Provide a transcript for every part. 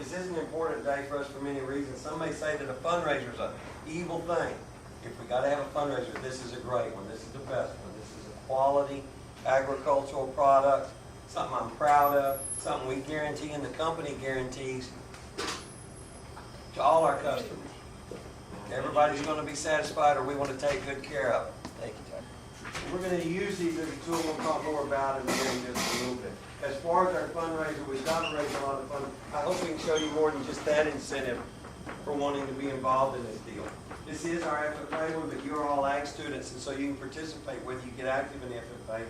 This is an important day for us for many reasons. Some may say that a fundraiser is an evil thing. If we got to have a fundraiser, this is a great one. This is the best one. This is a quality agricultural product, something I'm proud of, something we guarantee and the company guarantees to all our customers. Everybody's going to be satisfied, or we want to take good care of them. Thank you, Tucker. We're going to use these as a tool. We'll talk more about it in just a little bit. As far as our fundraiser, we've got to raise a lot of funds. I hope we can show you more than just that incentive for wanting to be involved in this deal. This is our FFA one, but you're all ag students, and so you can participate whether you get active in the FFA.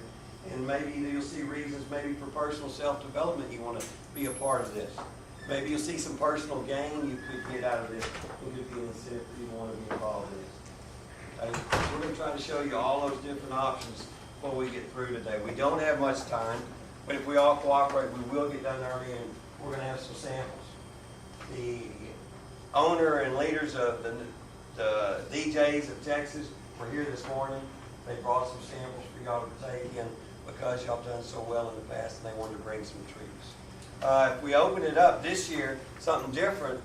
And maybe you'll see reasons, maybe for personal self-development, you want to be a part of this. Maybe you'll see some personal gain you could get out of this. It could be an incentive for you to want to be involved in this. Okay? We're going to try to show you all those different options before we get through today. We don't have much time, but if we all cooperate, we will get done early, and we're going to have some samples. The owner and leaders of the DJs of Texas were here this morning. They brought some samples for y'all to take in because y'all done so well in the past, and they wanted to bring some treats. If we open it up this year, something different,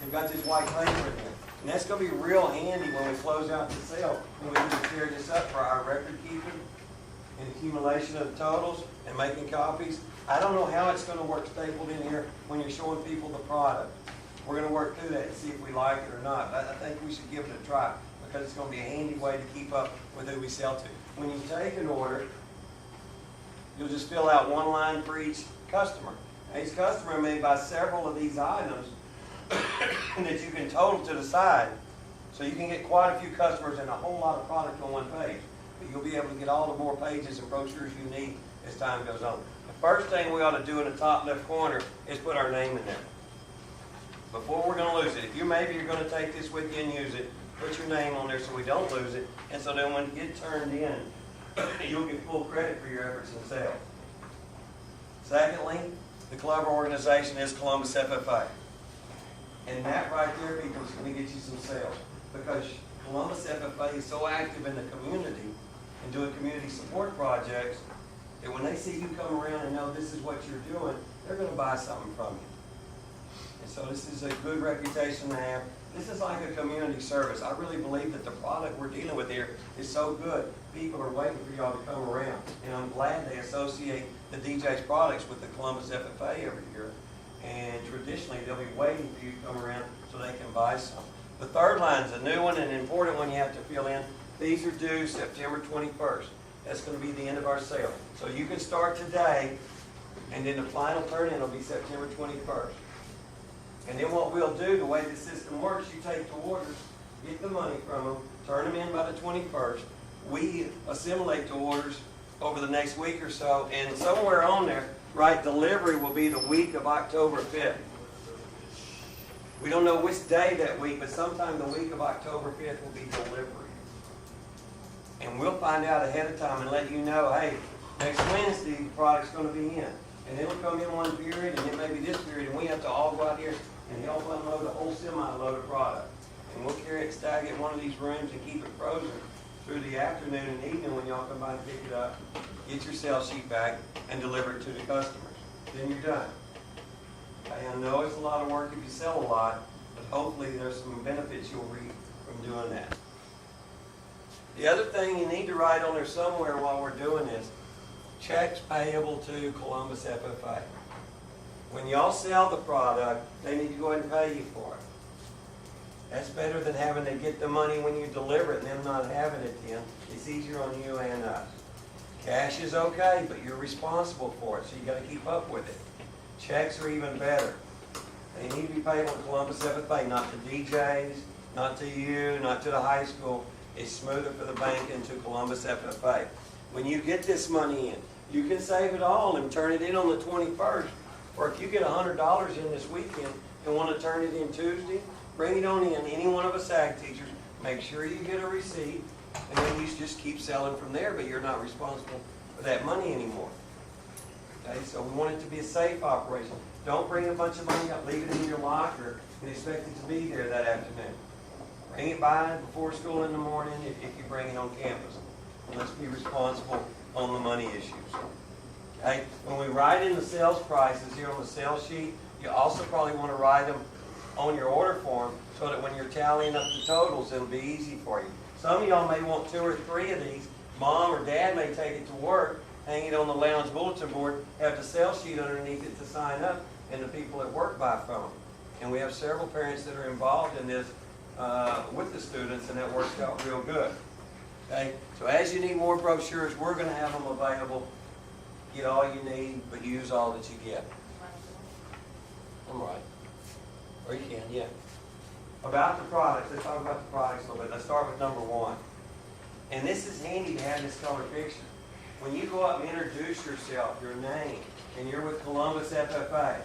we've got this white paper in here. And that's going to be real handy when we close out the sale, and we can tear this up for our record keeping and accumulation of the totals and making copies. I don't know how it's going to work stapled in here when you're showing people the product. We're going to work through that and see if we like it or not. I think we should give it a try because it's going to be a handy way to keep up with who we sell to. When you take an order, you'll just fill out one line for each customer. Now, each customer may buy several of these items that you can total to the side, so you can get quite a few customers and a whole lot of product on one page. But you'll be able to get all the more pages and brochures you need as time goes on. The first thing we ought to do in the top left corner is put our name in there. Before we're going to lose it. If maybe you're going to take this with you and use it, put your name on there so we don't lose it, and so then when it gets turned in, you'll get full credit for your efforts in sales. Secondly, the club organization is Columbus FFA. And that right there, people, is going to get you some sales. Because Columbus FFA is so active in the community and doing community support projects that when they see you come around and know this is what you're doing, they're going to buy something from you. And so this is a good reputation to have. This is like a community service. I really believe that the product we're dealing with here is so good. People are waiting for y'all to come around. And I'm glad they associate the DJ's products with the Columbus FFA every year. And traditionally, they'll be waiting for you to come around so they can buy some. The third line is a new one and an important one you have to fill in. These are due September 21st. That's going to be the end of our sale. So you can start today, and then the final turn-in will be September 21st. And then what we'll do, the way the system works, you take the orders, get the money from them, turn them in by the 21st. We assimilate the orders over the next week or so, and somewhere on there, right, delivery will be the week of October 5th. We don't know which day that week, but sometime the week of October 5th will be delivery. And we'll find out ahead of time and let you know, hey, next Wednesday the product's going to be in. And it'll come in one period, and it may be this period, and we have to all go out here and help unload a whole semi-load of product. And we'll carry it, stag it in one of these rooms and keep it frozen through the afternoon and evening when y'all come by and pick it up, get your sales sheet back, and deliver it to the customers. Then you're done. Okay, I know it's a lot of work if you sell a lot, but hopefully there's some benefits you'll reap from doing that. The other thing you need to write on there somewhere while we're doing this, checks payable to Columbus FFA. When y'all sell the product, they need to go ahead and pay you for it. That's better than having to get the money when you deliver it and them not having it then. It's easier on you and us. Cash is okay, but you're responsible for it, so you got to keep up with it. Checks are even better. They need to be payable to Columbus FFA, not to DJs, not to you, not to the high school. It's smoother for the bank and to Columbus FFA. When you get this money in, you can save it all and turn it in on the 21st. Or if you get $100 in this weekend and want to turn it in Tuesday, bring it on in. Any one of us ag teachers, make sure you get a receipt, and then you just keep selling from there, but you're not responsible for that money anymore. Okay, so we want it to be a safe operation. Don't bring a bunch of money up, leave it in your locker, and expect it to be there that afternoon. Bring it by before school in the morning if you bring it on campus. And let's be responsible on the money issues. Okay? When we write in the sales prices here on the sales sheet, You also probably want to write them on your order form so that when you're tallying up the totals, it'll be easy for you. Some of y'all may want 2 or 3 of these. Mom or dad may take it to work, hang it on the lounge bulletin board, have the sales sheet underneath it to sign up, and the people at work buy from them. And we have several parents that are involved in this with the students, and that works out real good. Okay? So as you need more brochures, we're going to have them available. Get all you need, but use all that you get. I'm right. Or you can, yeah. About the products, let's talk about the products a little bit. Let's start with number 1. And this is handy to have this color picture. When you go up and introduce yourself, your name, and you're with Columbus FFA,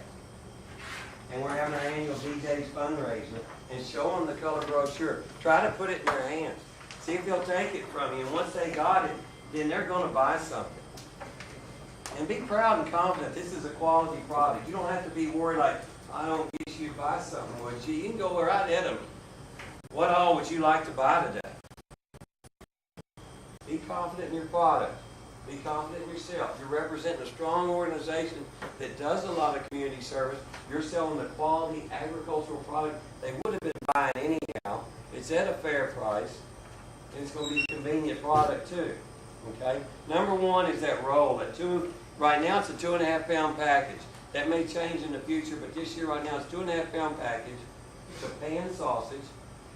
and we're having our annual DJ's fundraiser, and show them the color brochure. Try to put it in their hands. See if they'll take it from you. And once they got it, then they're going to buy something. And be proud and confident this is a quality product. You don't have to be worried like, I don't get you to buy something, would you? You can go right at them. What all would you like to buy today? Be confident in your product. Be confident in yourself. You're representing a strong organization that does a lot of community service. You're selling the quality agricultural product they would have been buying anyhow. It's at a fair price, and it's going to be a convenient product too. Okay. Number 1 is that roll. Right now it's a 2.5 pound package. That may change in the future, but this year right now it's 2.5 pound package. It's a pan sausage.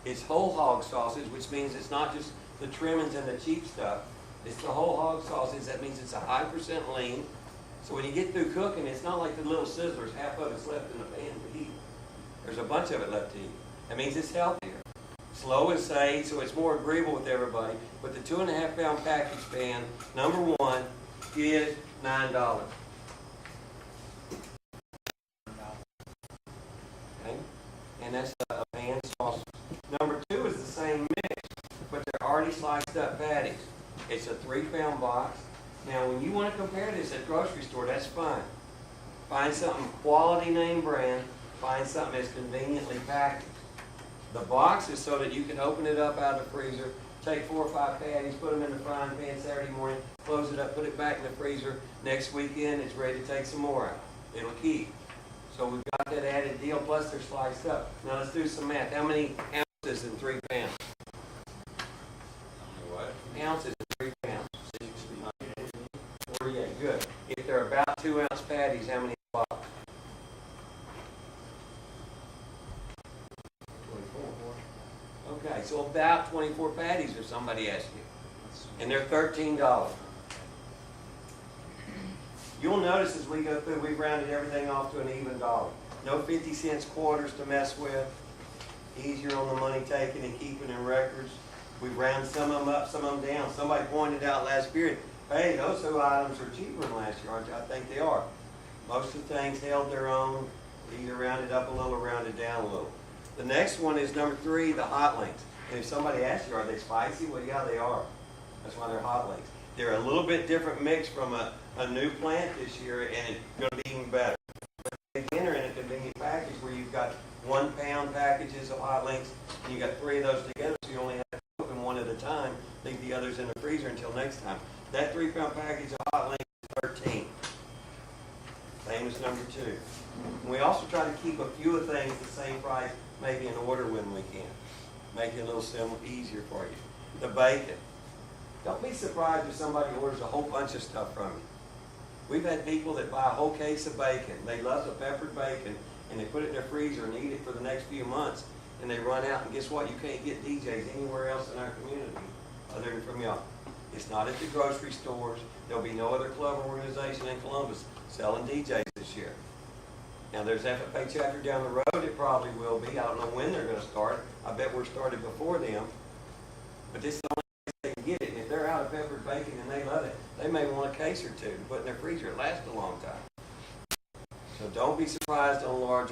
It's whole hog sausage, which means it's not just the trimmings and the cheap stuff. It's the whole hog sausage. That means it's a high percent lean. So when you get through cooking, it's not like the little sizzlers, half of it's left in the pan to eat. There's a bunch of it left to eat. That means it's healthier. Slow and safe, so it's more agreeable with everybody. But the 2.5 pound package pan, number 1, is $9. Okay? And that's a pan sausage. Number 2 is the same mix, but they're already sliced up patties. It's a 3 pound box. Now, when you want to compare this at a grocery store, that's fine. Find something quality name brand. Find something that's conveniently packaged. The box is so that you can open it up out of the freezer, take 4 or 5 patties, put them in the frying pan Saturday morning, close it up, put it back in the freezer. Next weekend, it's ready to take some more out. It'll keep. So we've got that added deal, plus they're sliced up. Now let's do some math. How many ounces in 3 pounds? What? Ounces in 3 pounds. 48, good. If they're about 2 ounce patties, how many box? 24. Okay, so about 24 patties if somebody asks you. And they're $13. You'll notice as we go through, we've rounded everything off to an even dollar. No 50 cents quarters to mess with. Easier on the money taking and keeping in records. We've rounded some of them up, some of them down. Somebody pointed out last period, hey, those 2 items are cheaper than last year, aren't they? I think they are. Most of the things held their own, either rounded up a little or rounded down a little. The next one is number 3, the hot links. And if somebody asks you, are they spicy? Well, yeah, they are. That's why they're hot links. They're a little bit different mix from a new plant this year, and it's going to be even better. But again, they're in a convenient package where you've got 1 pound packages of hot links, and you've got 3 of those together, so you only have to open 1 at a time, leave the others in the freezer until next time. That 3 pound package of hot links is $13. Same as number 2. And we also try to keep a few of things the same price, maybe in order when we can. Make it a little simple, easier for you. The bacon. Don't be surprised if somebody orders a whole bunch of stuff from you. We've had people that buy a whole case of bacon. They love the peppered bacon, and they put it in their freezer and eat it for the next few months. And they run out, and guess what? You can't get DJs anywhere else in our community other than from y'all. It's not at the grocery stores. There'll be no other club or organization in Columbus selling DJs this year. Now, there's FFA chapter down the road. It probably will be. I don't know when they're going to start. I bet we're started before them. But this is the only place they can get it. And if they're out of peppered bacon and they love it, they may want a case or 2 to put in their freezer. It lasts a long time. So don't be surprised on large